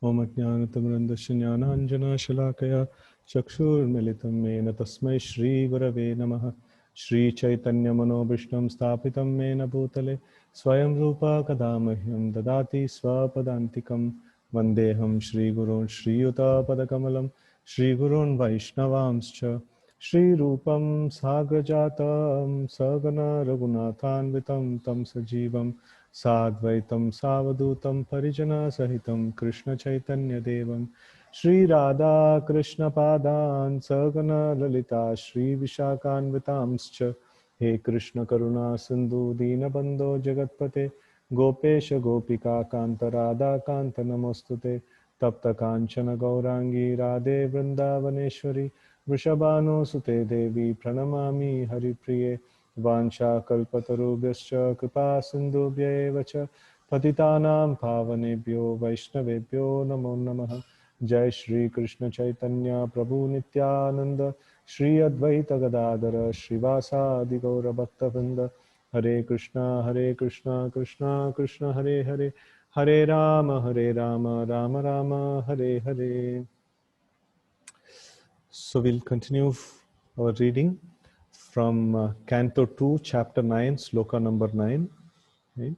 ओम अज्ञानतिमिरन्धस्य ज्ञानाञ्जनशलाकया चक्षुर्मिलितं येन तस्मै श्रीगुरवे नमः। श्रीचैतन्यमनोभीष्टं स्थापितं येन भूतले स्वयं रूपा कदा मह्यं ददाति स्वपदान्तिकं। वन्देऽहं श्रीगुरून् श्रीयुतापदकमलं श्रीगुरून् वैष्णवांश्च श्रीरूपं साग्रजातं सगण रघुनाथान्वितं तं सजीवं साद्वैतं सावधूतं परिजनसहितं कृष्णचैतन्यदेवं श्रीराधा कृष्णपादान् सगण ललिता श्रीविशाखान्वितांश्च। हे कृष्ण करुणा सिन्धु दीनबन्धो जगत्पते गोपेश गोपिका कान्त राधा कान्त नमोस्तुते। तप्त काञ्चन गौरांगी राधे वृन्दावनेश्वरी वृषभानुसुते देवी प्रणमामि हरिप्रिये। वाञ्छाकल्पतरुभ्यश्च कृपा सिन्धुभ्यैव च पतितानां पावनेभ्यो वैष्णवेभ्यो नमो नमः। जय श्री कृष्ण चैतन्य प्रभु नित्यानंद श्री अद्वैत गदाधर श्रीवासादि गौर भक्तवृंद। हरे Krishna Krishna Krishna Hare Hare Hare Ram Ram Ram Hare Hare. So we'll continue our reading from Canto 2, Chapter 9, Sloka number 9. Right?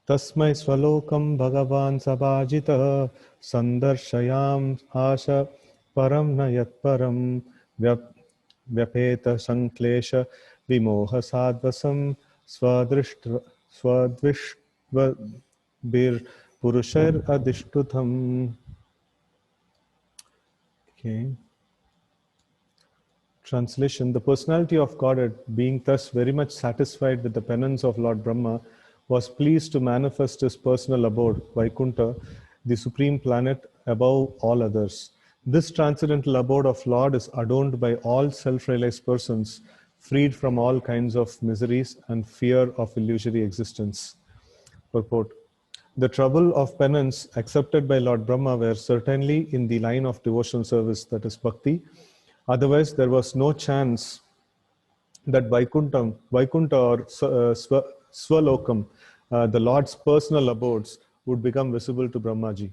Tasmai swalokam bhagavan sabhajitah sandarshayam asha param na yat param vyapeta sanklesha vimoha sadvasam swadvishtva bir purushar adishtutam. Okay. Translation: the personality of Godhead, being thus very much satisfied with the penance of Lord Brahma, was pleased to manifest his personal abode, Vaikuntha, the supreme planet above all others. This transcendental abode of Lord is adorned by all self-realized persons, freed from all kinds of miseries and fear of illusory existence. Purport: the trouble of penance accepted by Lord Brahma were certainly in the line of devotional service, that is bhakti. Otherwise, there was no chance that Vaikuntha or Swalokam, the Lord's personal abodes, would become visible to Brahmaji.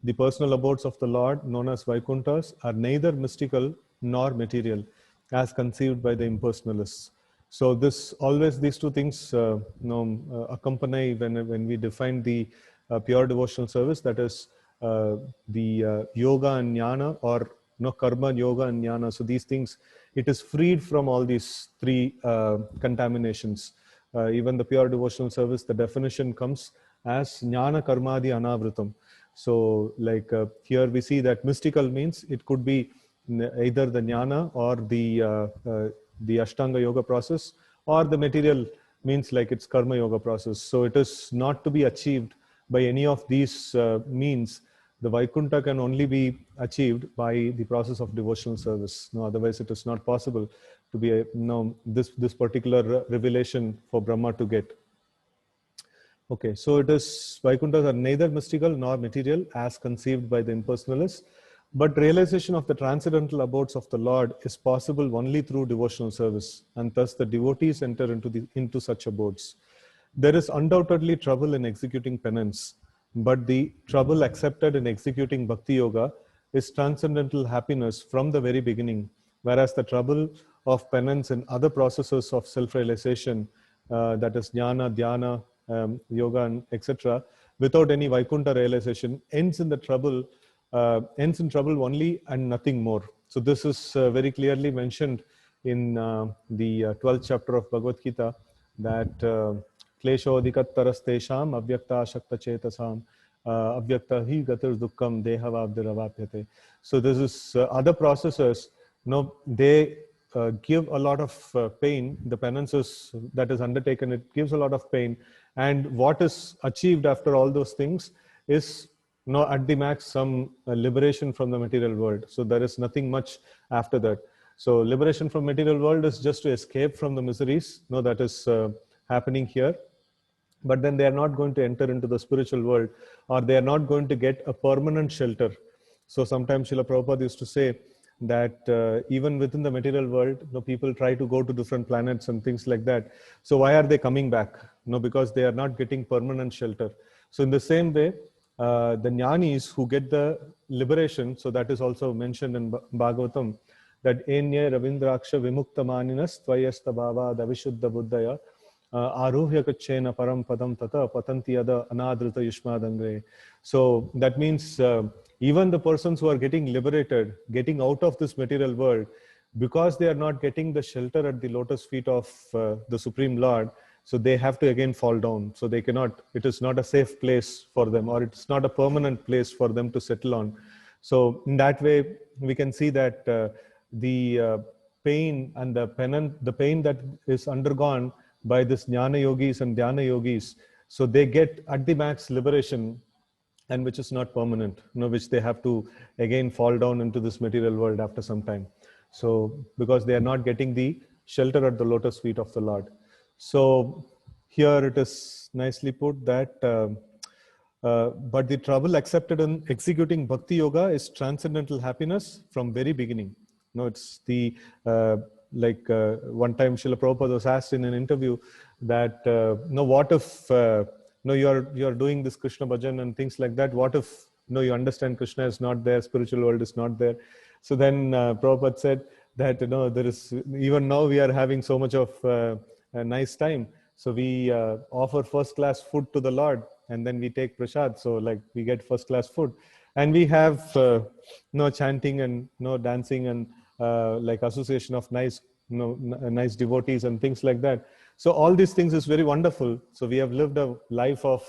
The personal abodes of the Lord, known as Vaikunthas, are neither mystical nor material, as conceived by the impersonalists. So this always these two things accompany when we define the pure devotional service, that is the yoga and jnana, or karma, yoga and jnana. So these things, it is freed from all these three contaminations. Even the pure devotional service, the definition comes as jnana karmadi anavritam. So like here we see that mystical means it could be either the jnana or the Ashtanga yoga process, or the material means like it's karma yoga process. So it is not to be achieved by any of these means. The Vaikuntha can only be achieved by the process of devotional service. No, otherwise it is not possible to be this particular revelation for Brahma to get. Okay, so it is Vaikunthas are neither mystical nor material as conceived by the impersonalists, but realization of the transcendental abodes of the Lord is possible only through devotional service, and thus the devotees enter into such abodes. There is undoubtedly trouble in executing penance, but the trouble accepted in executing Bhakti Yoga is transcendental happiness from the very beginning, whereas the trouble of penance in other processes of self-realization, that is jnana, dhyana, yoga, and etc., without any Vaikuntha realization, ends in trouble only and nothing more. So this is very clearly mentioned in the 12th chapter of Bhagavad Gita, that kleshodikatarastesham avyakta shakta chetasam avyakta hi gatir dukkam dehavabdiravapyate. So this is other processes, they give a lot of pain. The penances that is undertaken, it gives a lot of pain, and what is achieved after all those things is at the max some liberation from the material world. So there is nothing much after that. So liberation from material world is just to escape from the miseries that is happening here, but then they are not going to enter into the spiritual world, or they are not going to get a permanent shelter. So sometimes Srila Prabhupada used to say that even within the material world, people try to go to different planets and things like that. So why are they coming back? Because they are not getting permanent shelter. So in the same way, the jnanis who get the liberation, so that is also mentioned in Bhagavatam, that enye ravindraksha vimukta maninas tvayasta bhava davishuddha buddhaya aruhya kachena param padam tata patanti yada anadrita yushmadangre. So that means even the persons who are getting liberated, getting out of this material world, because they are not getting the shelter at the lotus feet of the Supreme Lord, so they have to again fall down. So they cannot, it is not a safe place for them, or it's not a permanent place for them to settle on. So in that way, we can see that the pain and the pain that is undergone by this jnana yogis and dhyana yogis, so they get at the max liberation, and which is not permanent, which they have to again fall down into this material world after some time. So because they are not getting the shelter at the lotus feet of the Lord. So here it is nicely put that but the trouble accepted in executing bhakti yoga is transcendental happiness from very beginning. It's the one time Srila Prabhupada was asked in an interview that what if you're doing this Krishna bhajan and things like that, what if you understand Krishna is not there, spiritual world is not there? So then Prabhupada said that there is, even now we are having so much of a nice time, so we offer first class food to the Lord, and then we take prasad, so like we get first class food, and we have chanting and dancing and like association of nice nice devotees and things like that. So all these things is very wonderful. So we have lived a life of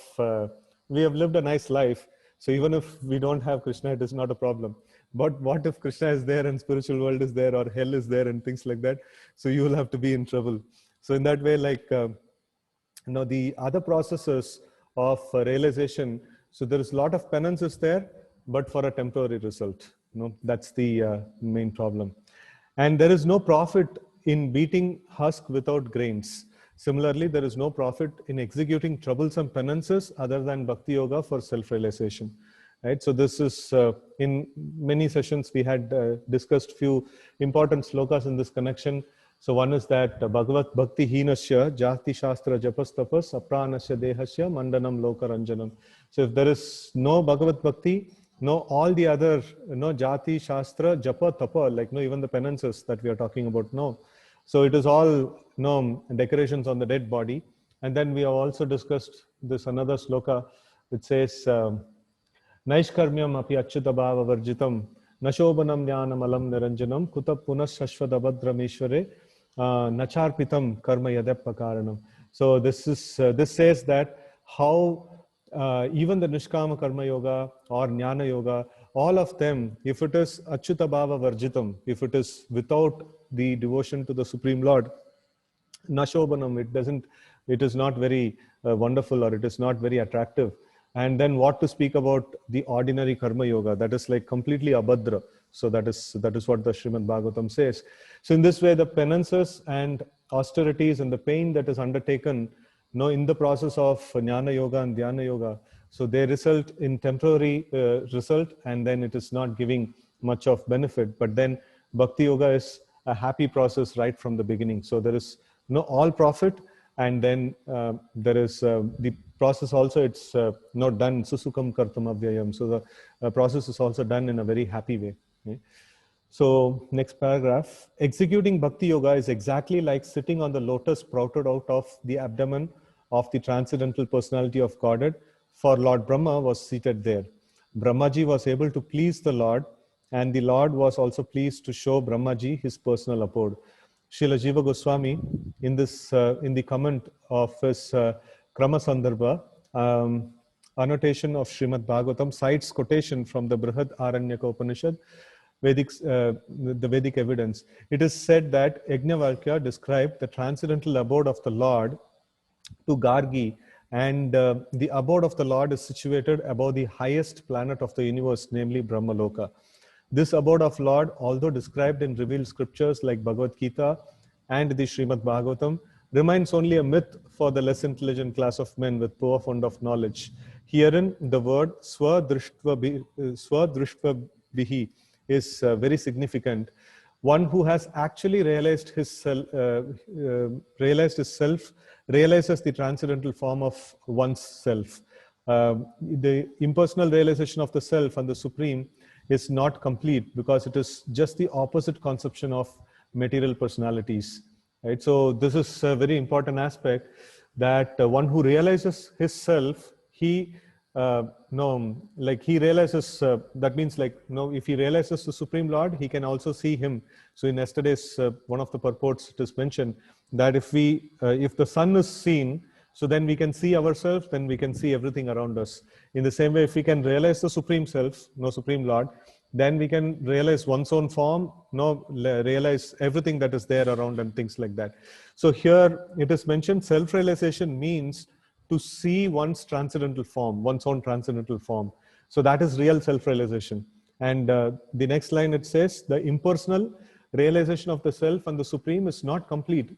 we have lived a nice life. So even if we don't have Krishna, it is not a problem. But what if Krishna is there and spiritual world is there, or hell is there and things like that? So you will have to be in trouble. So in that way, like the other processes of realization, so there is a lot of penances there, but for a temporary result. That's the main problem. And there is no profit in beating husk without grains. Similarly, there is no profit in executing troublesome penances other than bhakti yoga for self-realization. Right? So this is, in many sessions, we had discussed few important slokas in this connection. So one is that Bhagavat Bhakti Hinasya Jati Shastra Japas Tapas Apranasya Dehasya Mandanam Loka Ranjanam. So if there is no Bhagavat Bhakti, all the other Jati Shastra Japa Tapa, like even the penances that we are talking about, so it is all decorations on the dead body. And then we have also discussed this another sloka which says Naishkarmyam api achyuta bhava varjitam nashobanam jnanam alam niranjanam kuta punas shashvadabhadrameshware nacharpitam karma yadappa karanam. So this says that how even the Nishkama Karma Yoga or Jnana Yoga, all of them, if it is Achyuta Bhava Varjitam, if it is without the devotion to the Supreme Lord, Nashobanam, it is not very wonderful, or it is not very attractive. And then what to speak about the ordinary Karma Yoga, that is like completely abhadra. So that is what the Srimad Bhagavatam says. So in this way, the penances and austerities and the pain that is undertaken in the process of Jnana Yoga and Dhyana Yoga, so they result in temporary result, and then it is not giving much of benefit. But then Bhakti Yoga is a happy process right from the beginning. So there is all profit, and then there is the process also, it's not done susukam kartam avyayam. So the process is also done in a very happy way. Okay? So next paragraph, executing Bhakti Yoga is exactly like sitting on the lotus sprouted out of the abdomen of the transcendental personality of Godhead, for Lord Brahma was seated there. Brahmaji was able to please the Lord, and the Lord was also pleased to show Brahmaji his personal abode. Srila Jiva Goswami, in the comment of his Krama Sandarbha, annotation of Srimad Bhagavatam, cites quotation from the Brihad Aranyaka Upanishad, the Vedic evidence. It is said that Yajnavalkya described the transcendental abode of the Lord to Gargi, and the abode of the Lord is situated above the highest planet of the universe, namely Brahmaloka. This abode of Lord, although described in revealed scriptures like Bhagavad Gita and the Srimad Bhagavatam, remains only a myth for the less intelligent class of men with poor fund of knowledge. Herein, the word Swadrishtva Bihi is very significant. One who has actually realized his self, realizes the transcendental form of one's self. The impersonal realization of the self and the supreme is not complete because it is just the opposite conception of material personalities. Right? So this is a very important aspect, that one who realizes his self, he no, like he realizes, that means like, no, if he realizes the Supreme Lord, he can also see him. So in yesterday's one of the purports, it is mentioned that if the sun is seen, so then we can see ourselves, then we can see everything around us. In the same way, if we can realize the Supreme Self, no, Supreme Lord, then we can realize one's own form, no, realize everything that is there around and things like that. So here it is mentioned, self-realization means to see one's transcendental form, one's own transcendental form. So that is real self-realization. And the next line, it says, the impersonal realization of the self and the supreme is not complete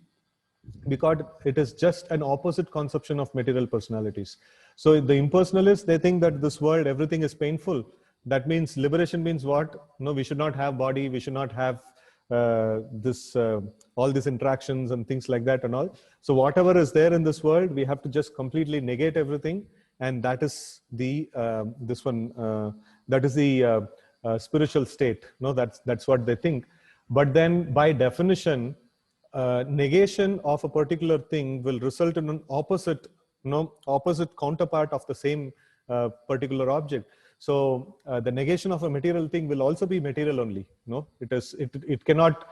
because it is just an opposite conception of material personalities. So the impersonalists, they think that this world, everything is painful. That means liberation means what? No, we should not have body, we should not have all these interactions and things like that and all. So whatever is there in this world, we have to just completely negate everything, and that is the spiritual state. No, that's what they think. But then, by definition, negation of a particular thing will result in an opposite counterpart of the same particular object. So the negation of a material thing will also be material only. No, it cannot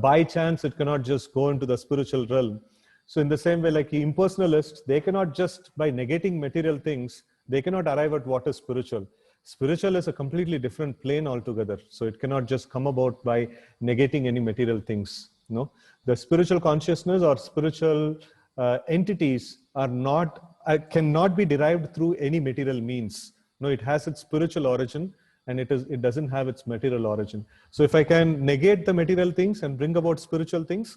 by chance, it cannot just go into the spiritual realm. So in the same way, like the impersonalists, they cannot just by negating material things, they cannot arrive at what is spiritual. Spiritual is a completely different plane altogether. So it cannot just come about by negating any material things. No, the spiritual consciousness or spiritual entities are cannot be derived through any material means. No, it has its spiritual origin, and it doesn't have its material origin. So if I can negate the material things and bring about spiritual things,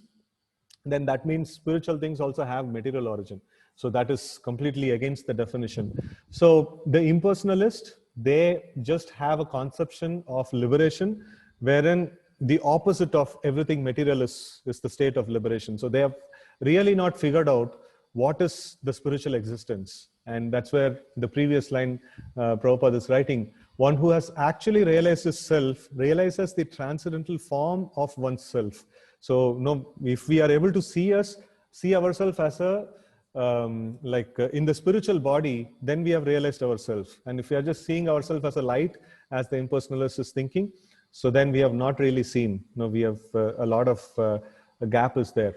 then that means spiritual things also have material origin. So that is completely against the definition. So the impersonalist, they just have a conception of liberation wherein the opposite of everything material is the state of liberation. So they have really not figured out what is the spiritual existence. And that's where the previous line Prabhupada is writing. One who has actually realized his self realizes the transcendental form of oneself. So no, if we are able to see ourselves as a in the spiritual body, then we have realized ourselves. And if we are just seeing ourselves as a light, as the impersonalist is thinking, so then we have not really seen. No, we have a lot of a gap is there.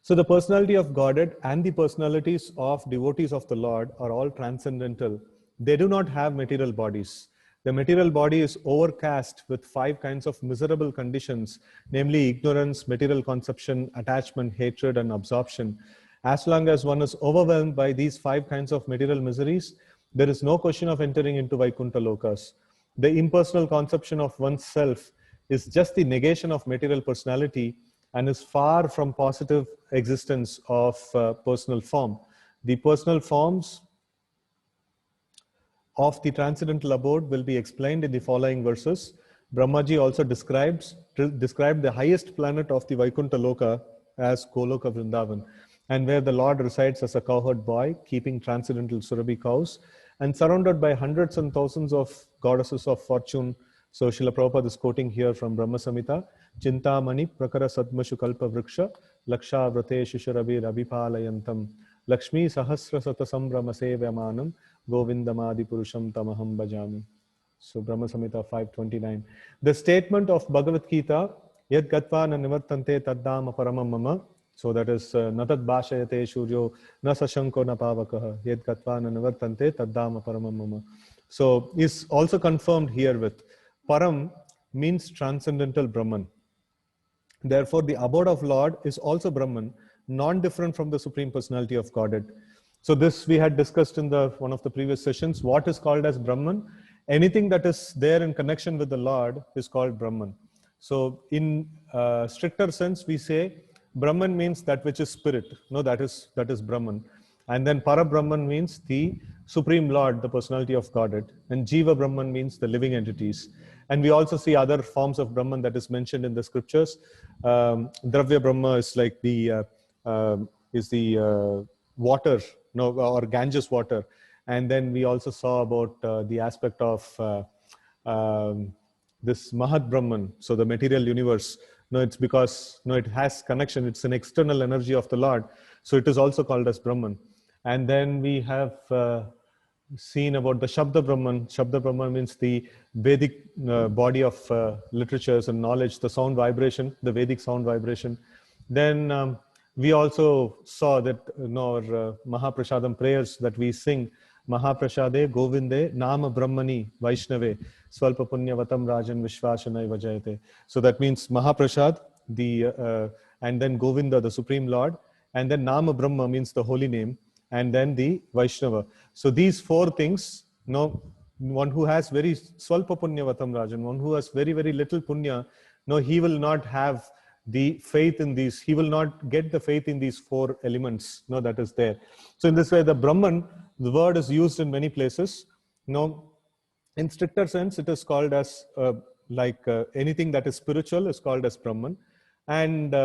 So the personality of Godhead and the personalities of devotees of the Lord are all transcendental. They do not have material bodies. The material body is overcast with 5 kinds of miserable conditions, namely ignorance, material conception, attachment, hatred, and absorption. As long as one is overwhelmed by these 5 kinds of material miseries, there is no question of entering into Vaikuntha Lokas. The impersonal conception of oneself is just the negation of material personality and is far from positive existence of personal form. The personal forms of the transcendental abode will be explained in the following verses. Brahmaji also described the highest planet of the Vaikuntha Loka as Goloka Vrindavan, and where the Lord resides as a cowherd boy, keeping transcendental Surabhi cows, and surrounded by hundreds and thousands of goddesses of fortune. So Srila Prabhupada is quoting here from Brahma Samhita, Chintamani Prakara Sadmashu Kalpa Vriksha, Laksha Vrate Shisharabi Rabipalayantam, Lakshmi Sahasra Satasam Brahma Sevyamanam, Govindamadi Purusham Tamaham Bhajami. So Brahma Samhita 529. The statement of Bhagavad Gita, Yad Gatva na Nivartante Taddama Paramam Mama, so that is Natad Bhashayate Shuryo Na Sashanko Na Pavakaha, Yad Gatva na Nivartante Taddama Paramam Mama. So is also confirmed here with Param means transcendental Brahman. Therefore, the abode of Lord is also Brahman, non-different from the Supreme Personality of Godhead. So this we had discussed in one of the previous sessions. What is called as Brahman? Anything that is there in connection with the Lord is called Brahman. So in stricter sense, we say Brahman means that which is spirit. No, that is Brahman. And then Para Brahman means the Supreme Lord, the personality of Godhead. And Jiva Brahman means the living entities. And we also see other forms of Brahman that is mentioned in the scriptures. Dravya Brahma is like the water, or Ganges water. And then we also saw about the aspect of this Mahat Brahman, so the material universe. No, it's because it has connection. It's an external energy of the Lord, so it is also called as Brahman. And then we have seen about the Shabda Brahman. Shabda Brahman means the Vedic body of literatures and knowledge, the sound vibration, the Vedic sound vibration. Then we also saw that our Mahaprasadam prayers that we sing, Mahaprasade Govinde Nama Brahmani Vaishnave Swalpa Punyavatam Rajan Vishwasanai Vajayate. So that means Mahaprasad, and then Govinda, the Supreme Lord, and then Nama Brahma means the holy name, and then the Vaishnava. So these four things, one who has very Swalpa Punyavatam Rajan, one who has very, very little punya, he will not have the faith in these, he will not get the faith in these four elements, that is there. So in this way, the Brahman, the word is used in many places. In stricter sense, it is called as anything that is spiritual is called as Brahman. And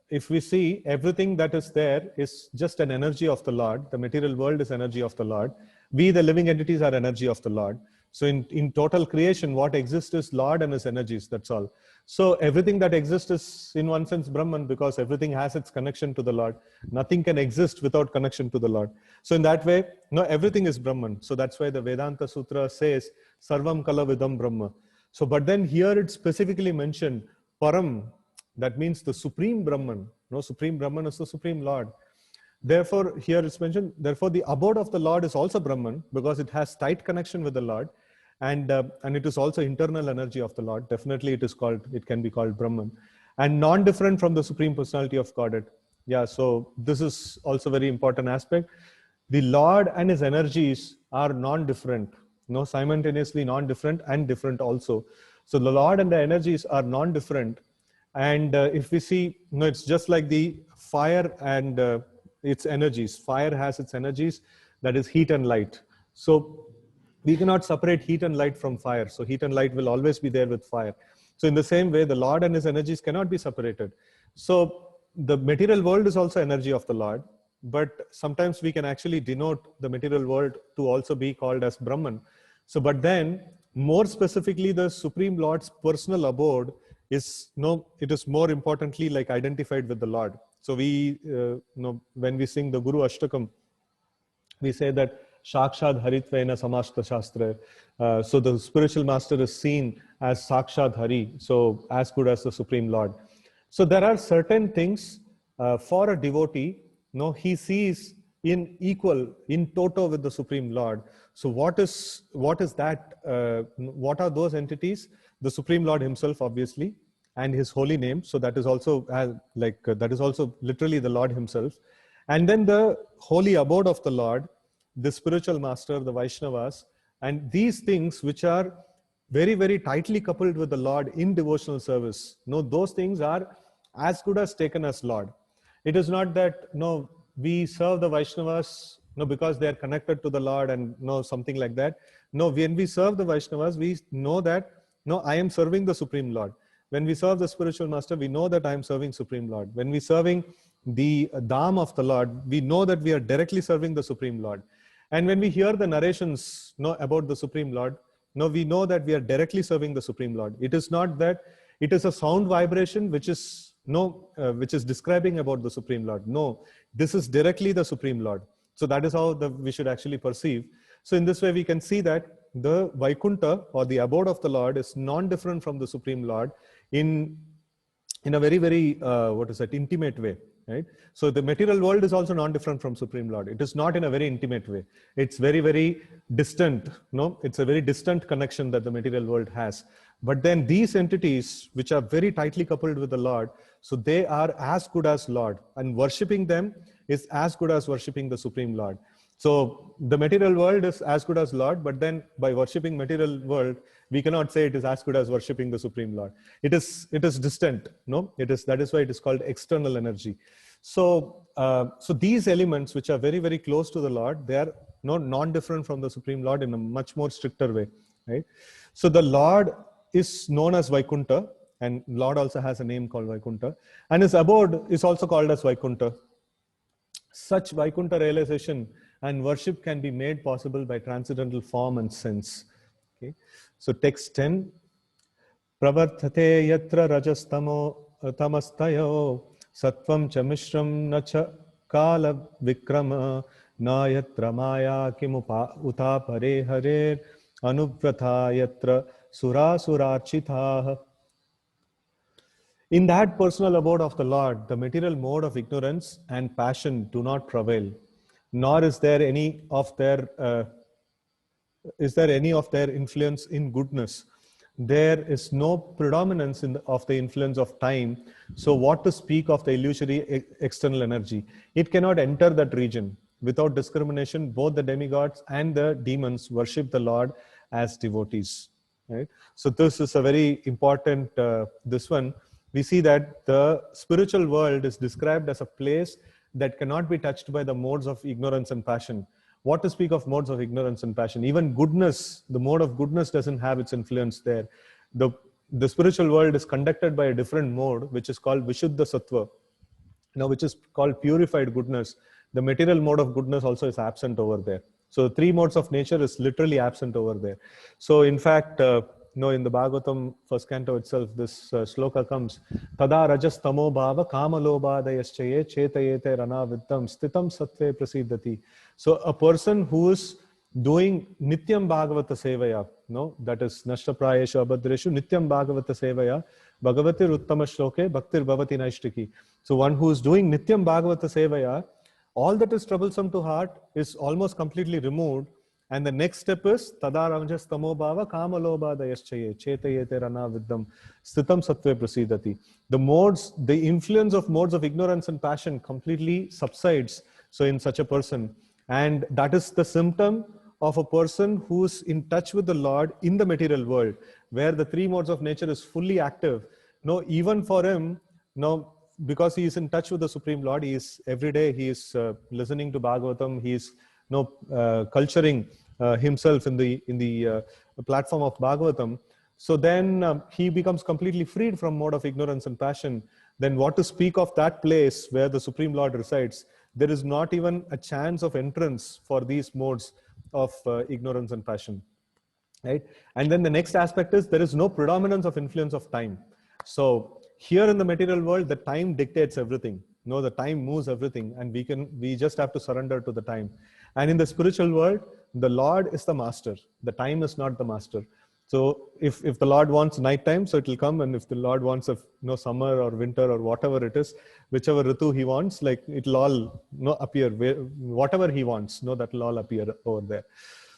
if we see, everything that is there is just an energy of the Lord. The material world is energy of the Lord. We, the living entities, are energy of the Lord. So in total creation, what exists is Lord and his energies, that's all. So everything that exists is in one sense Brahman, because everything has its connection to the Lord. Nothing can exist without connection to the Lord. So in that way, everything is Brahman. So that's why the Vedanta Sutra says, Sarvam Kala Vidam Brahma. So, but then here it specifically mentioned Param, that means the Supreme Brahman. Supreme Brahman is the Supreme Lord. Therefore, here it's mentioned, therefore the abode of the Lord is also Brahman, because it has tight connection with the Lord. And it is also internal energy of the Lord. Definitely it can be called Brahman. And non-different from the Supreme Personality of Godhead. Yeah, so this is also very important aspect. The Lord and his energies are non-different. Simultaneously non-different and different also. So the Lord and the energies are non-different. And if we see, it's just like the fire and its energies. Fire has its energies, that is heat and light. So we cannot separate heat and light from fire. So heat and light will always be there with fire. So in the same way, the Lord and his energies cannot be separated. So the material world is also energy of the Lord, but sometimes we can actually denote the material world to also be called as Brahman. So, but then more specifically, the Supreme Lord's personal abode is, it is more importantly like identified with the Lord. So we, when we sing the Guru Ashtakam, we say that Shakshad Haritvena Samashta Shastra. So the spiritual master is seen as Sakshad Hari, so as good as the Supreme Lord. So there are certain things for a devotee, he sees in toto with the Supreme Lord. So what is that? What are those entities? The Supreme Lord himself, obviously, and his holy name. So that is also that is also literally the Lord himself. And then the holy abode of the Lord, the spiritual master, the Vaishnavas, and these things which are very, very tightly coupled with the Lord in devotional service. Those things are as good as taken as Lord. It is not that, we serve the Vaishnavas, because they are connected to the Lord and something like that. When we serve the Vaishnavas, we know that, I am serving the Supreme Lord. When we serve the spiritual master, we know that I am serving Supreme Lord. When we serving the Dham of the Lord, we know that we are directly serving the Supreme Lord. And when we hear the narrations about the Supreme Lord, we know that we are directly serving the Supreme Lord. It is not that it is a sound vibration which is describing about the Supreme Lord. No, this is directly the Supreme Lord. So that is how we should actually perceive. So in this way, we can see that the Vaikuntha, or the abode of the Lord, is non-different from the Supreme Lord in a very, very, intimate way. Right? So the material world is also non-different from Supreme Lord. It is not in a very intimate way. It's very, very distant. It's a very distant connection that the material world has. But then these entities, which are very tightly coupled with the Lord, so they are as good as Lord, and worshipping them is as good as worshipping the Supreme Lord. So the material world is as good as Lord, but then by worshipping material world, we cannot say it is as good as worshipping the Supreme Lord. It is distant. That is why it is called external energy. So these elements, which are very, very close to the Lord, they are non-different from the Supreme Lord in a much more stricter way. Right? So the Lord is known as Vaikuntha, and Lord also has a name called Vaikuntha, and his abode is also called as Vaikuntha. Such Vaikuntha realization and worship can be made possible by transcendental form and sense. Okay, so text 10. Pravartate yatra rajastamo tamastayo sattvam cha mishram na cha kala vikrama na yatra maya kimupa utapare harer anuvrata yatra surasurarchitah. In that personal abode of the Lord, the material mode of ignorance and passion do not prevail, nor is there any of their influence in goodness. There is no predominance of the influence of time. So what to speak of the illusory external energy? It cannot enter that region. Without discrimination, both the demigods and the demons worship the Lord as devotees. Right? So this is a very important, this one. We see that the spiritual world is described as a place that cannot be touched by the modes of ignorance and passion. What to speak of modes of ignorance and passion? Even goodness, the mode of goodness doesn't have its influence there. The spiritual world is conducted by a different mode, which is called Vishuddha Sattva, which is called purified goodness. The material mode of goodness also is absent over there. So the three modes of nature is literally absent over there. So in fact, in the Bhagavatam first canto itself, this shloka comes, Tada rajas tamo bhava kamalobhadayaschaye chetayete rana viddam stitam sattve prasiddhati. So a person who is doing nityam bhagavata sevaya, that is nashtaprayeshu abhadreshu nityam bhagavata sevaya bhagavatir uttama shloke bhaktir bhavati naishtiki. So one who is doing nityam bhagavata sevaya, all that is troublesome to heart is almost completely removed. And the next step is Tada Rajas Tamo Bhava Kamalobhadayaschaye Chetayete Rana Viddam Stitam Sattve Prasiddhati. The influence of modes of ignorance and passion completely subsides. So in such a person, and that is the symptom of a person who's in touch with the Lord in the material world, where the three modes of nature is fully active. Even for him, because he is in touch with the Supreme Lord, every day he is listening to Bhagavatam, he is culturing himself in the platform of Bhagavatam. So then he becomes completely freed from mode of ignorance and passion. Then what to speak of that place where the Supreme Lord resides? There is not even a chance of entrance for these modes of ignorance and passion. Right? And then the next aspect is there is no predominance of influence of time. So here in the material world, the time dictates everything. The time moves everything, and we just have to surrender to the time. And in the spiritual world, the Lord is the master. The time is not the master. So if the Lord wants nighttime, so it will come. And if the Lord wants summer or winter or whatever it is, whichever ritu he wants, like it will all appear. Whatever he wants, that will all appear over there.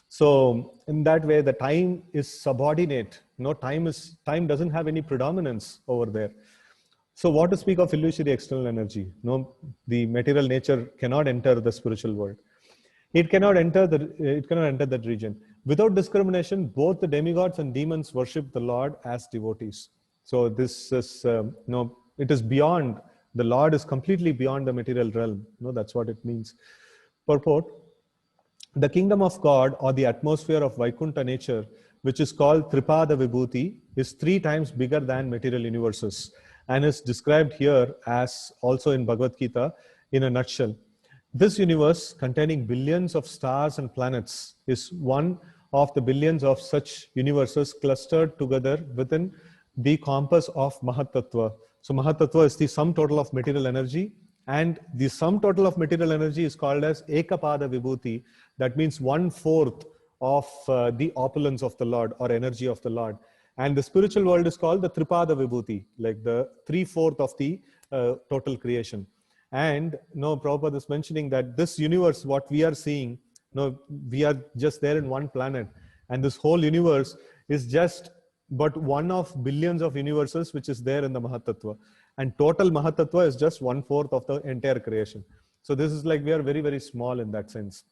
So in that way, the time is subordinate. Time doesn't have any predominance over there. So what to speak of illusory external energy? The material nature cannot enter the spiritual world. It cannot enter that region. Without discrimination, both the demigods and demons worship the Lord as devotees. So this is, it is beyond, the Lord is completely beyond the material realm. That's what it means. Purport: the kingdom of God, or the atmosphere of Vaikuntha nature, which is called Tripada Vibhuti, is 3 times bigger than material universes, and is described here as also in Bhagavad Gita in a nutshell. This universe, containing billions of stars and planets, is one of the billions of such universes clustered together within the compass of Mahatattva. So Mahatattva is the sum total of material energy, and the sum total of material energy is called as Ekapada Vibhuti. That means 1/4 of the opulence of the Lord, or energy of the Lord. And the spiritual world is called the Tripada Vibhuti, like the 3/4 of the total creation. And Prabhupada is mentioning that this universe, what we are seeing, we are just there in one planet. And this whole universe is just but one of billions of universes which is there in the Mahatattva. And total Mahatattva is just 1/4 of the entire creation. So this is like we are very, very small in that sense.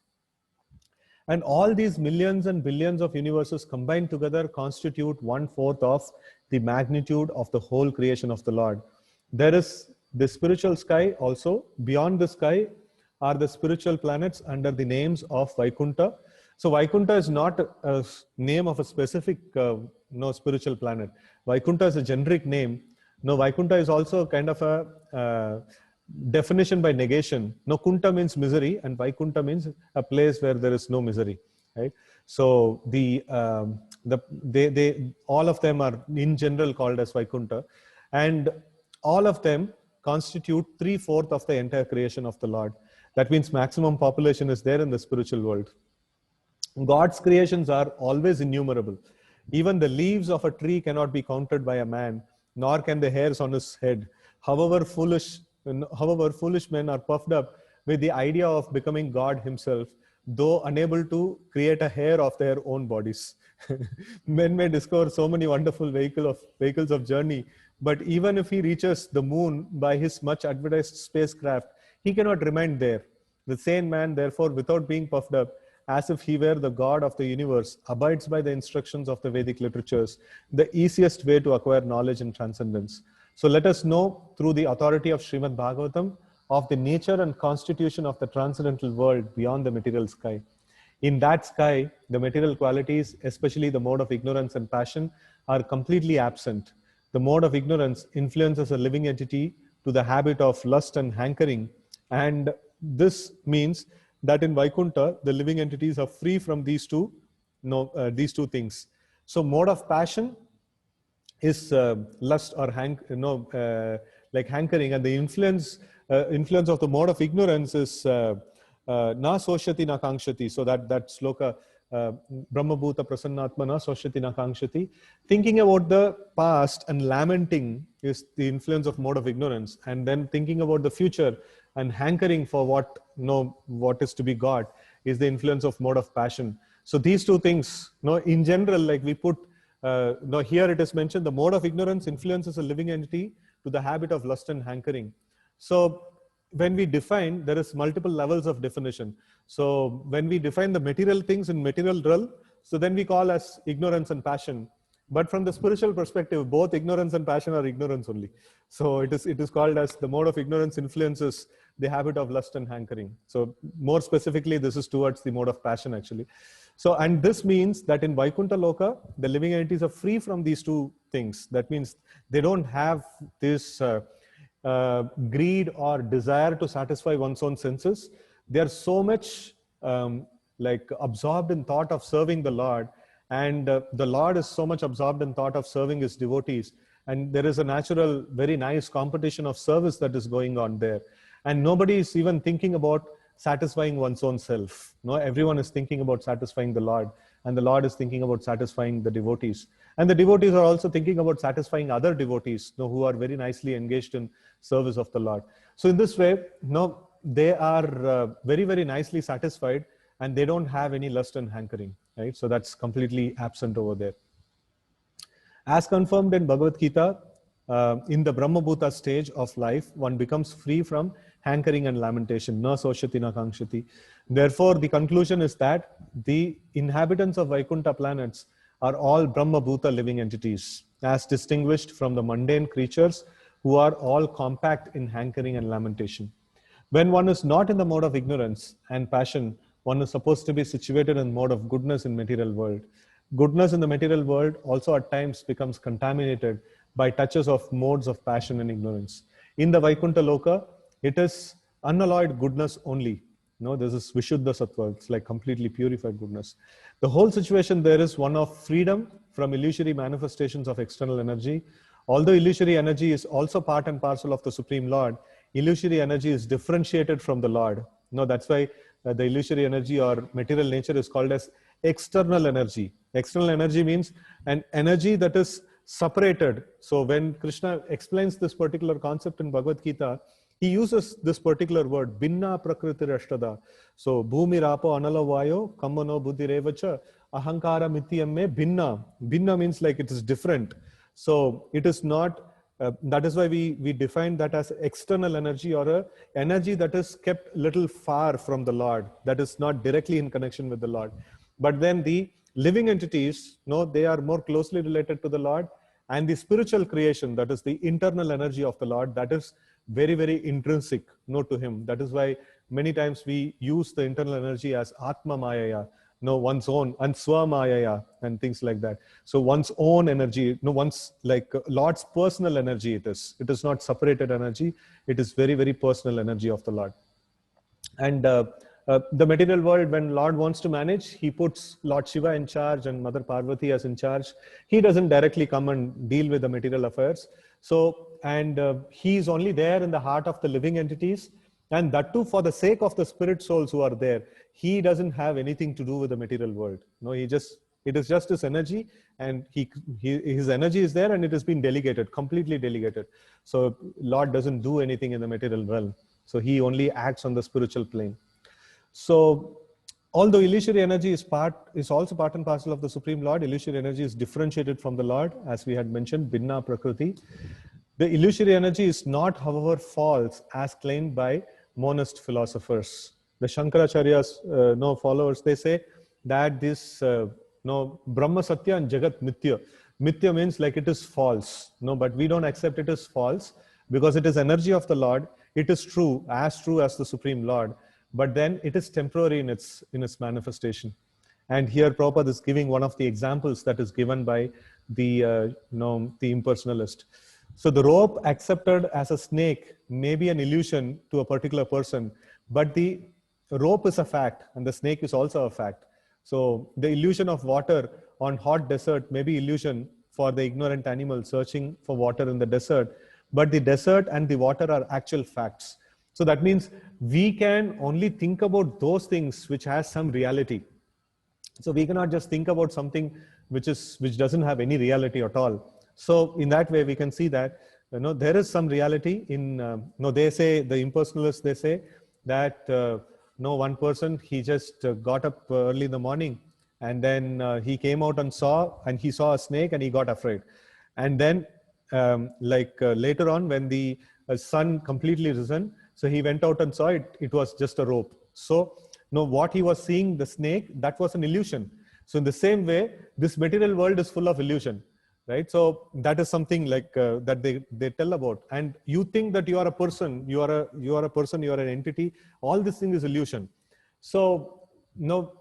And all these millions and billions of universes combined together constitute 1/4 of the magnitude of the whole creation of the Lord. There is the spiritual sky also. Beyond the sky are the spiritual planets under the names of Vaikuntha. So Vaikuntha is not a name of a specific spiritual planet. Vaikuntha is a generic name. Vaikuntha is also kind of definition by negation. No, Kunta means misery, and Vaikunta means a place where there is no misery, right? So they all of them are in general called as Vaikunta, and all of them constitute 3/4 of the entire creation of the Lord. That means maximum population is there in the spiritual world. God's creations are always innumerable. Even the leaves of a tree cannot be counted by a man, nor can the hairs on his head. However foolish men are puffed up with the idea of becoming God himself, though unable to create a hair of their own bodies. Men may discover so many wonderful vehicles of journey, but even if he reaches the moon by his much advertised spacecraft, he cannot remain there. The sane man, therefore, without being puffed up, as if he were the God of the universe, abides by the instructions of the Vedic literatures, the easiest way to acquire knowledge and transcendence. So let us know through the authority of Srimad Bhagavatam of the nature and constitution of the transcendental world beyond the material sky. In that sky, the material qualities, especially the mode of ignorance and passion, are completely absent. The mode of ignorance influences a living entity to the habit of lust and hankering, and this means that in Vaikunta, the living entities are free from these two things. So mode of passion is lust or like hankering, and the influence of the mode of ignorance is na soshati na kankshati. So that sloka, Brahma Bhuta Prasannatma na soshati na kankshati. Thinking about the past and lamenting is the influence of mode of ignorance, and then thinking about the future and hankering for what is to be God is the influence of mode of passion. So these two things, in general, like we put, here it is mentioned, the mode of ignorance influences a living entity to the habit of lust and hankering. So when we define, there is multiple levels of definition. So when we define the material things in material realm, so then we call as ignorance and passion. But from the spiritual perspective, both ignorance and passion are ignorance only. So it is called as the mode of ignorance influences the habit of lust and hankering. So more specifically, this is towards the mode of passion actually. So, and this means that in Vaikunta Loka, the living entities are free from these two things. That means they don't have this greed or desire to satisfy one's own senses. They are so much like absorbed in thought of serving the Lord, and the Lord is so much absorbed in thought of serving his devotees, and there is a natural, very nice competition of service that is going on there, and nobody is even thinking about satisfying one's own self. No, everyone is thinking about satisfying the Lord, and the Lord is thinking about satisfying the devotees, and the devotees are also thinking about satisfying other devotees, who are very nicely engaged in service of the Lord. So in this way, they are very, very nicely satisfied, and they don't have any lust and hankering, right? So that's completely absent over there. As confirmed in Bhagavad Gita, in the Brahma Bhuta stage of life, one becomes free from hankering and lamentation. Na soshati na kankshati. Therefore, the conclusion is that the inhabitants of Vaikunta planets are all Brahma Bhuta living entities, as distinguished from the mundane creatures who are all compact in hankering and lamentation. When one is not in the mode of ignorance and passion, one is supposed to be situated in mode of goodness in material world. Goodness in the material world also at times becomes contaminated by touches of modes of passion and ignorance. In the Vaikunta Loka, it is unalloyed goodness only. This is Vishuddha Sattva. It's like completely purified goodness. The whole situation there is one of freedom from illusory manifestations of external energy. Although illusory energy is also part and parcel of the Supreme Lord, illusory energy is differentiated from the Lord. That's why the illusory energy or material nature is called as external energy. External energy means an energy that is separated. So when Krishna explains this particular concept in Bhagavad Gita, he uses this particular word, Binna Prakriti Rashtada. So, Bhumi Rapo Anala Vayo, Kammano Buddhi Revacha, Ahankara Mityamme Binna. Binna means like it is different. So, it is not, that is why we define that as external energy, or a energy that is kept little far from the Lord, that is not directly in connection with the Lord. But then the living entities, they are more closely related to the Lord, and the spiritual creation, that is the internal energy of the Lord, that is very, very intrinsic, to him. That is why many times we use the internal energy as Atma Mayaya. no, one's own, and swamayaya, and things like that. So one's own energy, no, one's like Lord's personal energy. It is not separated energy. It is very, very personal energy of the Lord. And the material world, when Lord wants to manage, he puts Lord Shiva in charge and Mother Parvati as in charge. He doesn't directly come and deal with the material affairs. So, and he's only there in the heart of the living entities. And that too, for the sake of the spirit souls who are there. He doesn't have anything to do with the material world. No, it is just his energy, and his energy is there, and it has been delegated, completely delegated. So Lord doesn't do anything in the material realm. So he only acts on the spiritual plane. So although illusory energy is also part and parcel of the Supreme Lord, illusory energy is differentiated from the Lord, as we had mentioned, Binna Prakriti. The illusory energy is not, however, false as claimed by monist philosophers. The Shankaracharya's followers, they say that this Brahma Satya and Jagat Mithya. Mithya means like it is false. No, but we don't accept it as false because it is energy of the Lord. It is true as the Supreme Lord, but then it is temporary in its manifestation. And here Prabhupada is giving one of the examples that is given by the impersonalist. So the rope accepted as a snake may be an illusion to a particular person, but the rope is a fact and the snake is also a fact. So the illusion of water on hot desert may be illusion for the ignorant animal searching for water in the desert, but the desert and the water are actual facts. So that means we can only think about those things which has some reality. So we cannot just think about something which doesn't have any reality at all. So in that way, we can see that there is some reality in. They say, the impersonalists, they say that one person, he just got up early in the morning, and then he came out and he saw a snake and he got afraid, and then later on when the sun completely risen, so he went out and saw it. It was just a rope. So what he was seeing, the snake, that was an illusion. So in the same way, this material world is full of illusion. Right, so that is something like that they tell about, and you think that you are a person, you are a person, you are an entity. All this thing is illusion. So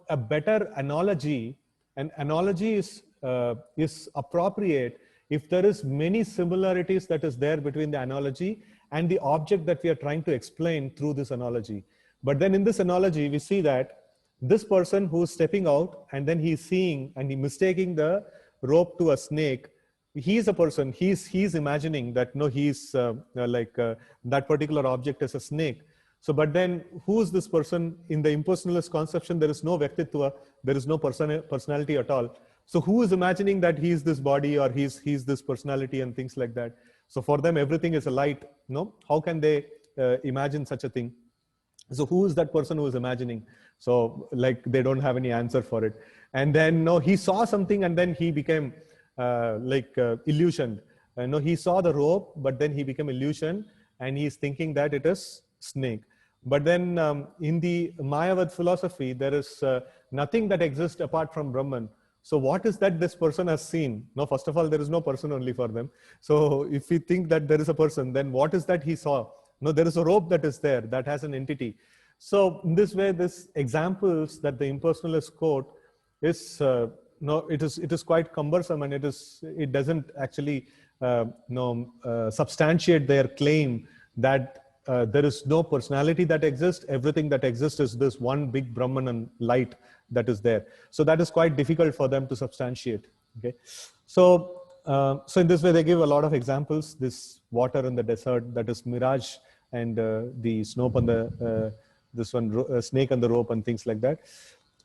a better analogy, an analogy is appropriate if there is many similarities that is there between the analogy and the object that we are trying to explain through this analogy. But then in this analogy, we see that this person who is stepping out and then he's seeing and he mistaking the rope to a snake, he is a person, he's imagining that he's that particular object as a snake. So but then who is this person? In the impersonalist conception, there is no vyaktitva, there is no personality at all. So who is imagining that he is this body or he's this personality and things like that? So for them, everything is a light. How can they imagine such a thing? So who is that person who is imagining? So they don't have any answer for it. And then he saw something and then he became illusioned. He saw the rope, but then he became illusioned and he's thinking that it is snake. But then in the Mayavad philosophy, there is nothing that exists apart from Brahman. So what is that this person has seen? First of all, there is no person only for them. So if we think that there is a person, then what is that he saw? There is a rope that is there that has an entity. So in this way, this examples that the impersonalist quote is it is quite cumbersome, and it doesn't actually substantiate their claim that there is no personality that exists. Everything that exists is this one big Brahman and light that is there. So that is quite difficult for them to substantiate. Okay, so in this way they give a lot of examples. This water in the desert, that is mirage, and the snow on the snake and the rope and things like that.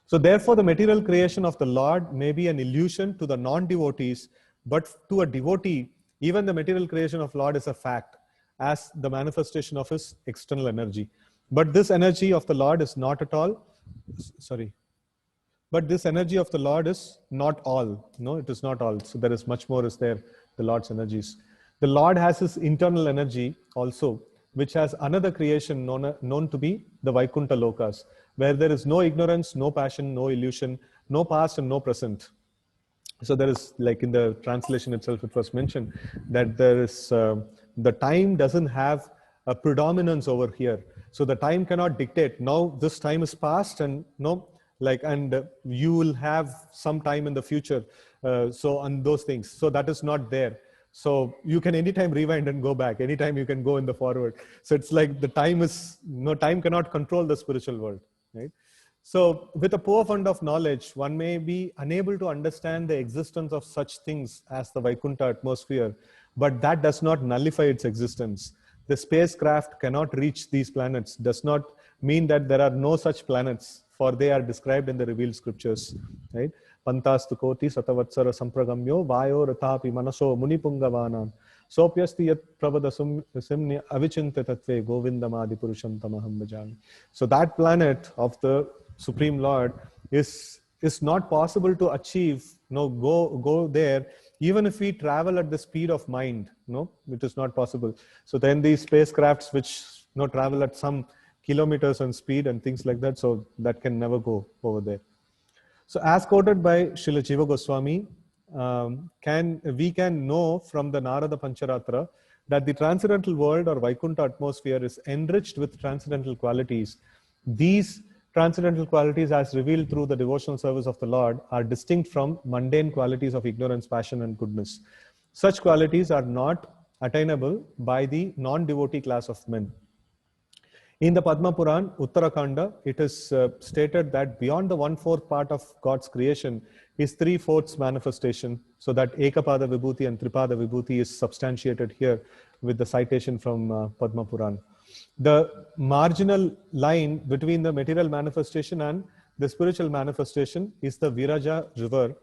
So therefore, the material creation of the Lord may be an illusion to the non-devotees, but to a devotee, even the material creation of Lord is a fact, as the manifestation of his external energy. But this energy of the Lord is not at all, but this energy of the Lord is not all. No, it is not all. So there is much more is there, the Lord's energies. The Lord has his internal energy also, which has another creation known to be the Vaikuntha Lokas, where there is no ignorance, no passion, no illusion, no past and no present. So there is, like in the translation itself, it was mentioned that there is, the time doesn't have a predominance over here. So the time cannot dictate, now this time is past and like, and you will have some time in the future. So on those things, so that is not there. So you can anytime rewind and go back. Anytime you can go in the forward. So it's like the time is, no, time cannot control the spiritual world, right? So with a poor fund of knowledge, one may be unable to understand the existence of such things as the Vaikuntha atmosphere, but that does not nullify its existence. The spacecraft cannot reach these planets does not mean that there are no such planets, for they are described in the revealed scriptures, right? Pantastu koti satavatsara sampragamyo vayo rathapi manaso munipungavanan sopyasti yat pravada simni avichinta tatve govindamadi purusham tamaham bhajami. So that planet of the Supreme Lord is not possible to achieve, go there, even if we travel at the speed of mind, it is not possible. So then these spacecrafts which travel at some kilometers on speed and things like that, so that can never go over there. So as quoted by Srila Jiva Goswami, we can know from the Narada Pancharatra that the transcendental world or Vaikuntha atmosphere is enriched with transcendental qualities. These transcendental qualities, as revealed through the devotional service of the Lord, are distinct from mundane qualities of ignorance, passion, and goodness. Such qualities are not attainable by the non-devotee class of men. In the Padma Puran, Uttarakanda, it is stated that beyond the 1/4 part of God's creation is 3/4 manifestation. So that Ekapada Vibhuti and Tripada Vibhuti is substantiated here with the citation from Padma Puran. The marginal line between the material manifestation and the spiritual manifestation is the Viraja river,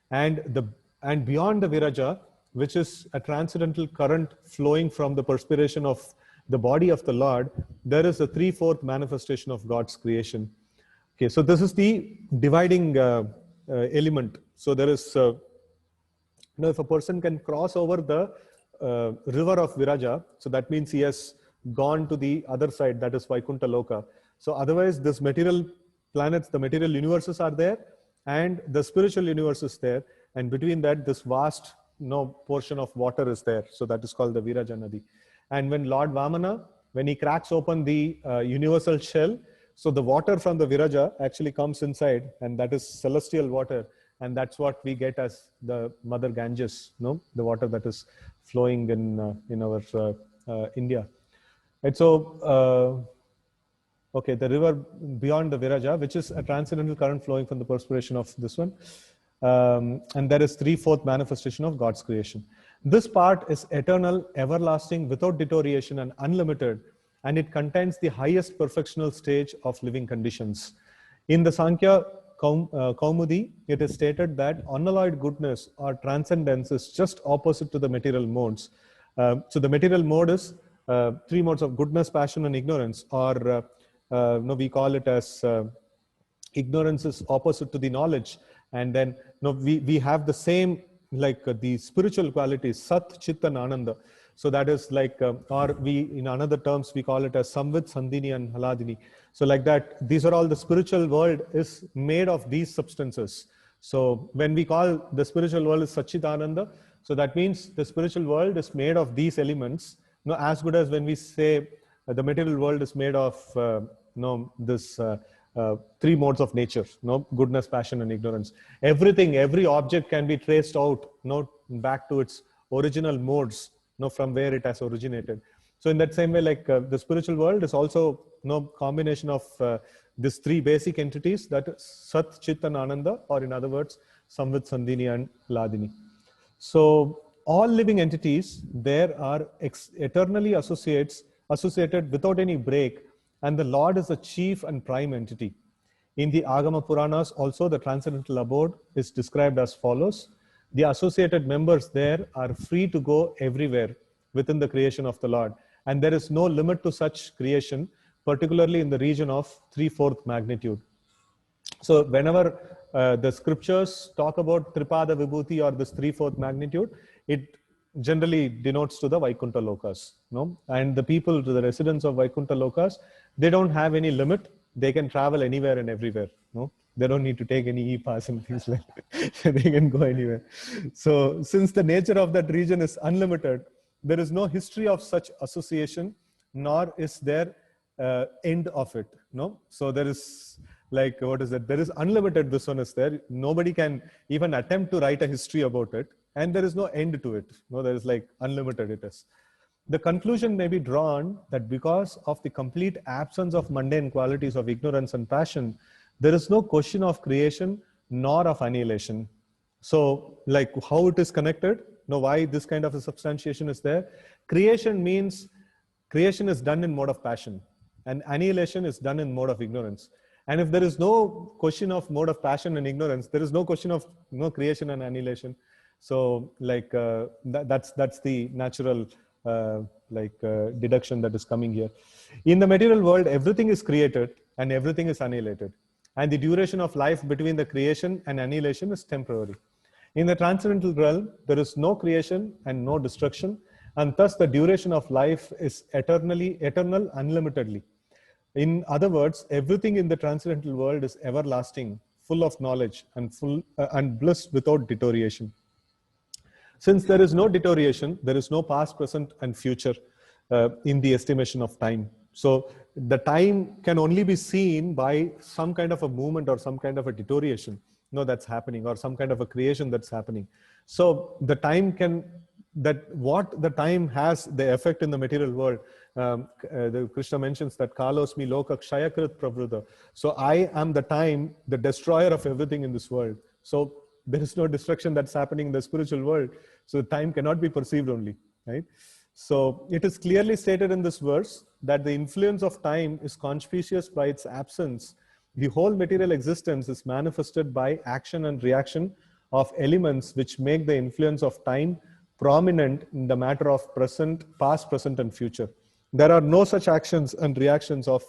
and beyond the Viraja, which is a transcendental current flowing from the perspiration of the body of the Lord, there is a 3/4 manifestation of God's creation. Okay, so this is the dividing element. So there is, if a person can cross over the river of Viraja, so that means he has gone to the other side, that is Vaikuntha Loka. So otherwise, this material planets, the material universes are there, and the spiritual universe is there, and between that, this vast portion of water is there. So that is called the Viraja Nadi. And when Lord Vamana, when he cracks open the universal shell, so the water from the Viraja actually comes inside, and that is celestial water. And that's what we get as the Mother Ganges, the water that is flowing in our India. And so, okay, the river beyond the Viraja, which is a transcendental current flowing from the perspiration of this one. And there is 3/4 manifestation of God's creation. This part is eternal, everlasting, without deterioration, and unlimited, and it contains the highest perfectional stage of living conditions. In the Sankhya Kaumudi, it is stated that unalloyed goodness or transcendence is just opposite to the material modes. So the material mode is 3 modes of goodness, passion, and ignorance, or we call it as ignorance is opposite to the knowledge. And then we have the same, like the spiritual qualities, Sat, Chit, and Ananda. So that is like, or we, in another terms, we call it as Samvit, Sandhini, and Haladini. So like that, these are all the spiritual world is made of these substances. So when we call the spiritual world is Satchitananda, so that means the spiritual world is made of these elements, as good as when we say the material world is made of this 3 modes of nature, goodness, passion, and ignorance. Everything, every object can be traced out, back to its original modes, from where it has originated. So in that same way, like the spiritual world is also combination of these 3 basic entities, that is Sat, Chit, and Ananda, or in other words, Samvit, Sandhini, and Ladini. So all living entities there are eternally associated without any break, and the Lord is the chief and prime entity. In the Agama Puranas also, the transcendental abode is described as follows. The associated members there are free to go everywhere within the creation of the Lord, and there is no limit to such creation, particularly in the region of 3/4 magnitude. So whenever the scriptures talk about Tripada Vibhuti or this 3/4 magnitude, it generally denotes to the Vaikuntha Lokas. And the people, the residents of Vaikuntha Lokas, they don't have any limit. They can travel anywhere and everywhere. They don't need to take any e-pass and things like that. They can go anywhere. So since the nature of that region is unlimited, there is no history of such association, nor is there end of it. So there is like, what is it? There is unlimited, this one is there. Nobody can even attempt to write a history about it. And there is no end to it. No, there is like unlimited it is. The conclusion may be drawn that because of the complete absence of mundane qualities of ignorance and passion, there is no question of creation nor of annihilation. So, like how it is connected, why this kind of a substantiation is there. Creation means creation is done in mode of passion, and annihilation is done in mode of ignorance. And if there is no question of mode of passion and ignorance, there is no question of creation and annihilation. So, like that's the natural deduction that is coming here. In the material world, everything is created and everything is annihilated, and the duration of life between the creation and annihilation is temporary. In the transcendental realm, there is no creation and no destruction, and thus the duration of life is eternal, unlimitedly. In other words, everything in the transcendental world is everlasting, full of knowledge and and bliss without deterioration. Since there is no deterioration, there is no past, present, and future in the estimation of time. So the time can only be seen by some kind of a movement or some kind of a deterioration that's happening, or some kind of a creation that's happening. So the time what the time has the effect in the material world. The Krishna mentions that Kalosmi Loka Kshayakrit Pravruta. So I am the time, the destroyer of everything in this world. So there is no destruction that's happening in the spiritual world. So time cannot be perceived only, right? So it is clearly stated in this verse that the influence of time is conspicuous by its absence. The whole material existence is manifested by action and reaction of elements which make the influence of time prominent in the matter of past, present, and future. There are no such actions and reactions of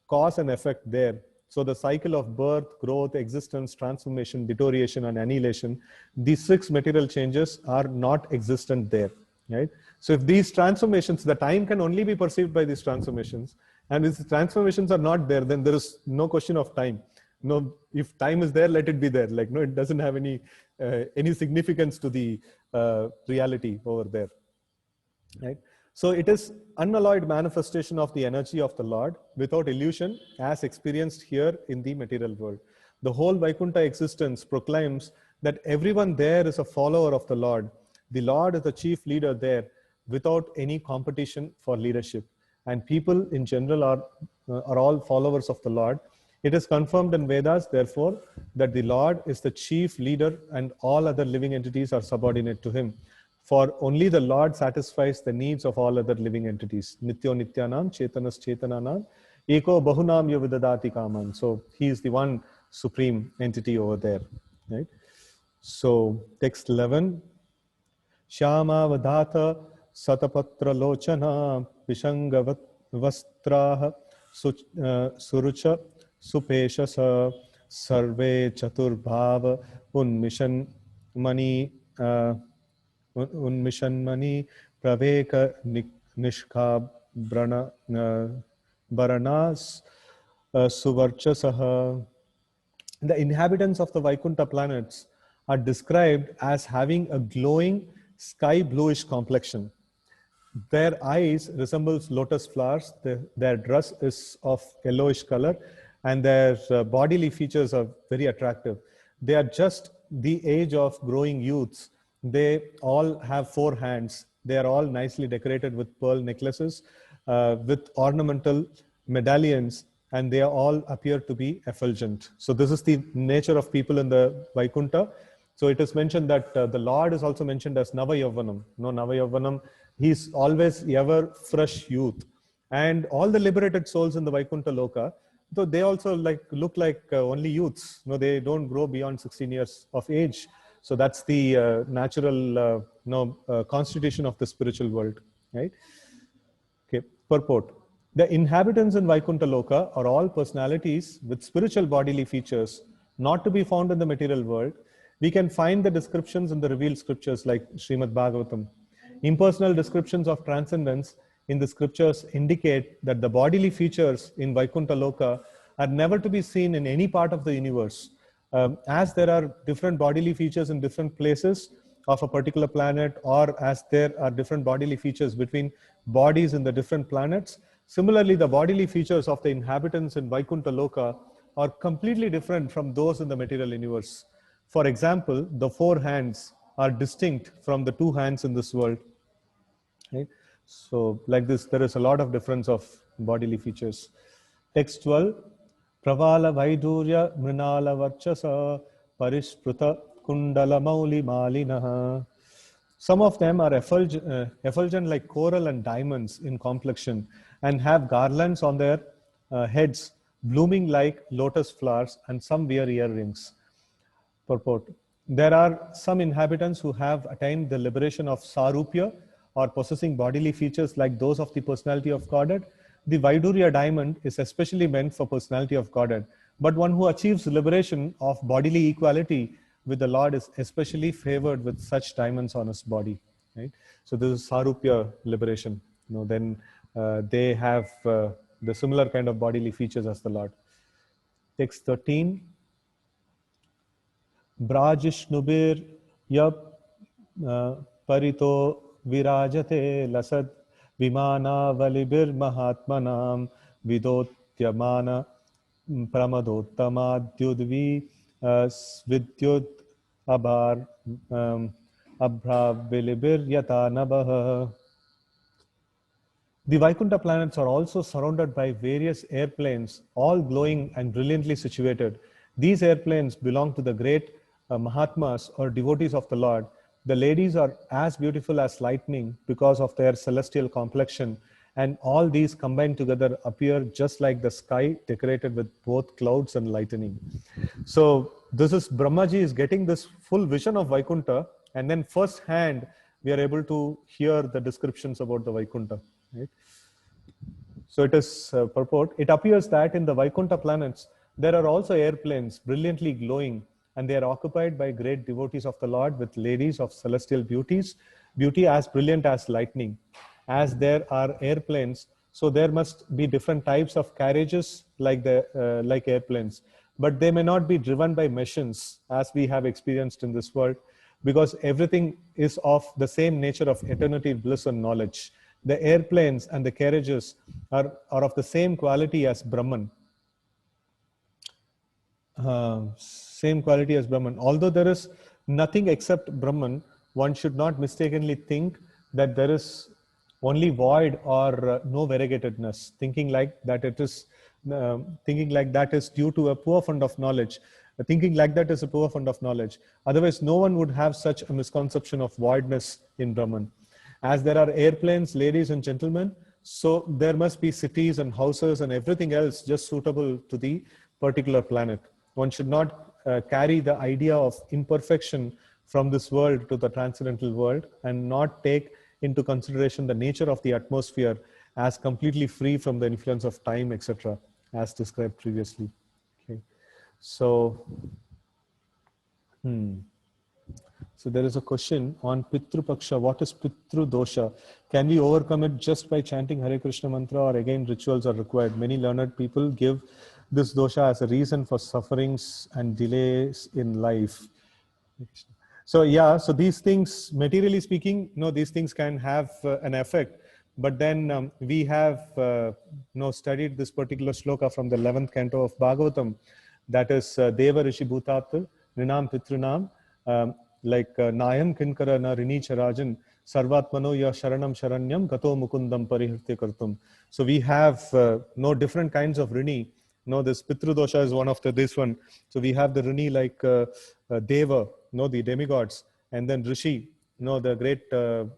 cause and effect there. So the cycle of birth, growth, existence, transformation, deterioration, and annihilation, these 6 material changes are not existent there, right? So if these transformations, the time can only be perceived by these transformations, and if the transformations are not there, then there is no question of time. If time is there, let it be there. Like, it doesn't have any significance to the reality over there, right? So it is unalloyed manifestation of the energy of the Lord without illusion, as experienced here in the material world. The whole Vaikuntha existence proclaims that everyone there is a follower of the Lord. The Lord is the chief leader there without any competition for leadership. And people in general are all followers of the Lord. It is confirmed in Vedas, therefore, that the Lord is the chief leader and all other living entities are subordinate to him. For only the Lord satisfies the needs of all other living entities. Nityo Nityanam, Chetanas Chetananam, Eko Bahunam Yavidadati Kaman. So he is the one supreme entity over there, right? So text 11. Shyama Vadhatha Satapatra Lochana Vishanga Vastraha Surucha Supeshasa Sarve Chaturbhava Unmishan Mani Unmishanmani Praveka Nishka Brana Baranas Suvarchasaha. The inhabitants of the Vaikuntha planets are described as having a glowing sky bluish complexion. Their eyes resembles lotus flowers. Their dress is of yellowish color, and their bodily features are very attractive. They are just the age of growing youths. They all have 4 hands. They are all nicely decorated with pearl necklaces, with ornamental medallions, and they all appear to be effulgent. So this is the nature of people in the Vaikuntha. So it is mentioned that the Lord is also mentioned as Nava Yavvanam. Nava Yavvanam, he's always ever fresh youth. And all the liberated souls in the Vaikuntha Loka, though they also look like only youths. They don't grow beyond 16 years of age. So that's the natural constitution of the spiritual world, right? Okay, purport. The inhabitants in Vaikuntha Loka are all personalities with spiritual bodily features, not to be found in the material world. We can find the descriptions in the revealed scriptures like Srimad Bhagavatam. Impersonal descriptions of transcendence in the scriptures indicate that the bodily features in Vaikuntha Loka are never to be seen in any part of the universe. As there are different bodily features in different places of a particular planet, or as there are different bodily features between bodies in the different planets, similarly, the bodily features of the inhabitants in Vaikuntha Loka are completely different from those in the material universe. For example, the 4 hands are distinct from the 2 hands in this world. Right? So like this, there is a lot of difference of bodily features. Text 12, Pravala Vaidurya Mrinala Varchasa Parishpruta Kundala Mauli Malinaha. Some of them are effulgent like coral and diamonds in complexion and have garlands on their heads, blooming like lotus flowers, and some wear earrings. Purport. There are some inhabitants who have attained the liberation of Sarupya or possessing bodily features like those of the personality of Godhead. The Vaidurya diamond is especially meant for personality of Godhead. But one who achieves liberation of bodily equality with the Lord is especially favored with such diamonds on his body. Right? So this is Sarupya liberation. Then they have the similar kind of bodily features as the Lord. Text 13. Brajishnubir yap parito virajate lasad vimana valibir mahatmanam vidotyamana pramadottamadyudvi svidyud abhar abhra vilibir yata nabah. The Vaikuntha planets are also surrounded by various airplanes, all glowing and brilliantly situated. These airplanes belong to the great Mahatmas or devotees of the Lord. The ladies are as beautiful as lightning because of their celestial complexion, and all these combined together appear just like the sky decorated with both clouds and lightning. So this is Brahmaji is getting this full vision of Vaikuntha, and then first hand we are able to hear the descriptions about the Vaikuntha. Right? So it is purport. It appears that in the Vaikuntha planets, there are also airplanes brilliantly glowing, and they are occupied by great devotees of the Lord with ladies of celestial beauty as brilliant as lightning. As there are airplanes, so there must be different types of carriages like airplanes, but they may not be driven by machines as we have experienced in this world, because everything is of the same nature of eternity, bliss, and knowledge. The airplanes and the carriages are of the same quality as Brahman. Same quality as Brahman. Although there is nothing except Brahman, one should not mistakenly think that there is only void or no variegatedness, thinking like that is due to a poor fund of knowledge. Thinking like that is a poor fund of knowledge. Otherwise, no one would have such a misconception of voidness in Brahman. As there are airplanes, ladies and gentlemen, so there must be cities and houses and everything else just suitable to the particular planet. One should not carry the idea of imperfection from this world to the transcendental world and not take into consideration the nature of the atmosphere as completely free from the influence of time, etc., as described previously. Okay. So there is a question on Pitru Paksha. What is Pitru Dosha? Can we overcome it just by chanting Hare Krishna mantra, or again rituals are required? Many learned people give this dosha as a reason for sufferings and delays in life. So yeah, so these things, materially speaking, these things can have an effect. But then we have studied this particular shloka from the 11th canto of Bhagavatam. That is Deva Rishi Bhutatta, Ninam Pitrunam, Nayam Kinkara na Rini Charajan, Sarvatmano ya Sharanam Sharanyam, Gato Mukundam Parihirte Kartum. So we have different kinds of Rini. This Pitru Dosha is one of this one. So we have the Rini like Deva, the demigods, and then Rishi, the great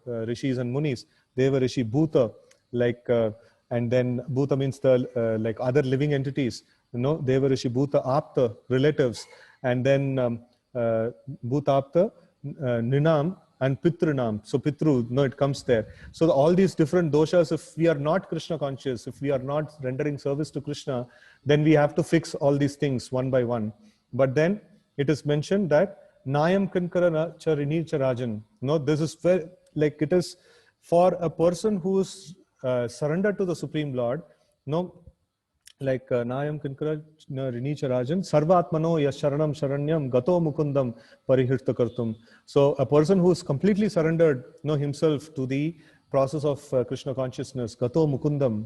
Rishis and Munis. Deva Rishi Bhuta, and then Bhuta means the like other living entities. Deva Rishi Bhuta Apta, relatives, and then Bhuta Apta, Ninam, and Pitrunam. So Pitru, it comes there. So all these different doshas, if we are not Krishna conscious, if we are not rendering service to Krishna, then we have to fix all these things one by one. But then it is mentioned that Nayam Kankara Charini Charajan. This is where, it is for a person who is surrendered to the Supreme Lord, Nayam Kankara Rini Charajan, Sarvatmano Yasharanam Sharanyam, Gato Mukundam Parihirta Kartum. So a person who is completely surrendered himself to the process of Krishna consciousness, Gato Mukundam,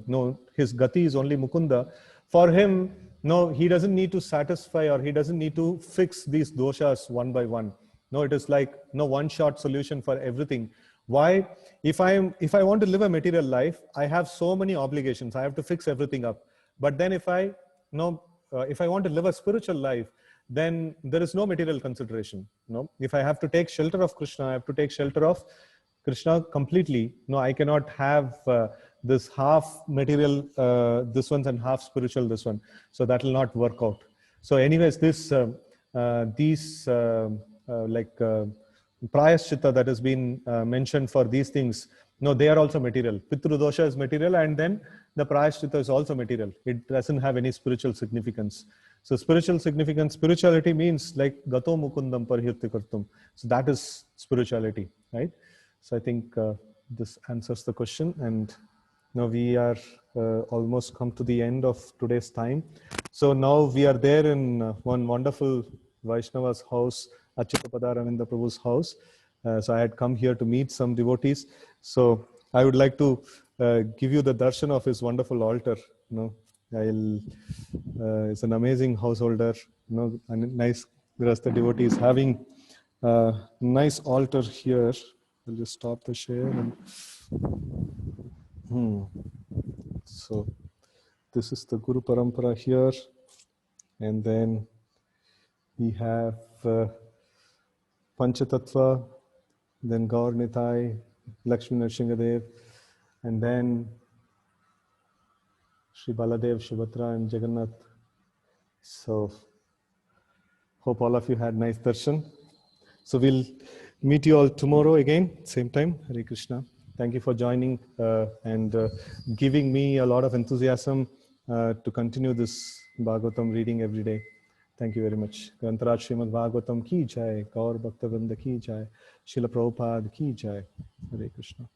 his Gati is only Mukunda. For him, No, he doesn't need to satisfy, or he doesn't need to fix these doshas one by one. No, it is like no one shot solution for everything. Why? If I want to live a material life, I have so many obligations. I have to fix everything up. But then if I want to live a spiritual life, then there is no material consideration. No, if I have to take shelter of Krishna, I have to take shelter of Krishna completely. No, I cannot have this half material, this one's, and half spiritual, this one. So that will not work out. So anyways, these prayaschitta that has been mentioned for these things, no, they are also material. Pitru dosha is material, and then the prayaschitta is also material. It doesn't have any spiritual significance. So spiritual significance, spirituality means like gato mukundam parhirti kartum. So that is spirituality, right? So I think this answers the question. And now we are almost come to the end of today's time. So now we are there in one wonderful Vaishnava's house, Achyutapada Ravinda Prabhu's house. So I had come here to meet some devotees. So I would like to give you the darshan of his wonderful altar. It's an amazing householder. And nice Grasta devotees having a nice altar here. I'll just stop the share. So this is the Guru Parampara here. And then we have Panchatattva, then Gaur Nitai, Lakshmi Nrsingadev, and then Sri Baladev, Subhadra, and Jagannath. So hope all of you had nice darshan. So we'll meet you all tomorrow again, same time. Hare Krishna. Thank you for joining and giving me a lot of enthusiasm to continue this Bhagavatam reading every day. Thank you very much. Grantaraj Srimad Bhagavatam ki jai, Gaur Bhakta Vrinda ki jai, Srila Prabhupada ki jai. Hare Krishna.